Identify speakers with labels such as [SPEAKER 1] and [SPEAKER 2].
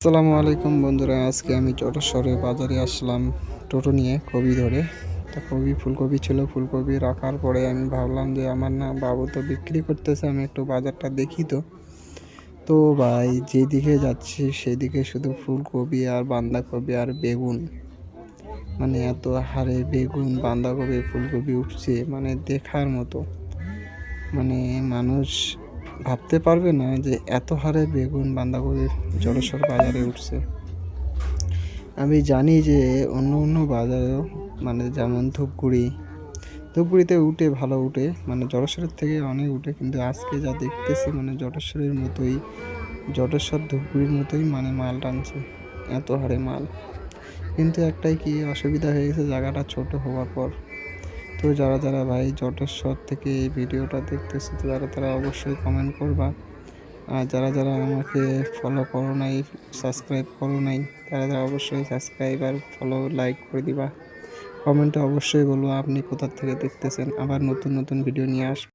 [SPEAKER 1] আসসালামু আলাইকুম বন্ধুরা, আজকে আমি জটেশ্বরে বাজারে আসলাম টোটো নিয়ে কবি ধরে। তা ফুলকপি ছিল, ফুলকপি রাখার পরে আমি ভাবলাম যে আমার না বাবু তো বিক্রি করতেছে, আমি একটু বাজারটা দেখি। তো ভাই যেদিকে যাচ্ছি সেদিকে শুধু ফুলকপি আর বাঁধাকপি আর বেগুন, মানে এত হারে বেগুন, বাঁধাকপি, ফুলকপি উঠছে, মানে দেখার মতো। মানে মানুষ ভাবতে পারবে না যে এত হারে বেগুন, বাঁধাকপি জটেশ্বর বাজারে উঠছে। আমি জানি যে অন্য অন্য বাজারেও, মানে যেমন ধূপগুড়িতে উঠে, ভালো উঠে, মানে জটেশ্বরের থেকে অনেক উঠে, কিন্তু আজকে যা দেখতেছি মানে জটেশ্বর ধূপগুড়ির মতোই মানে মাল টানছে, এত হারে মাল। কিন্তু একটাই কি অসুবিধা হয়ে গেছে, জায়গাটা ছোট হওয়ার পর। তো যারা ভাই জটেশ্বর থেকে এই ভিডিওটা দেখতেছে, তো তারা অবশ্যই কমেন্ট করবা। আর যারা আমাকে ফলো করো নাই, সাবস্ক্রাইব করো নাই, তারা অবশ্যই সাবস্ক্রাইব আর ফলো, লাইক করে দিবা। কমেন্টে অবশ্যই বলবো আপনি কোথা থেকে দেখতেছেন। আবার নতুন নতুন ভিডিও নিয়ে আসবো।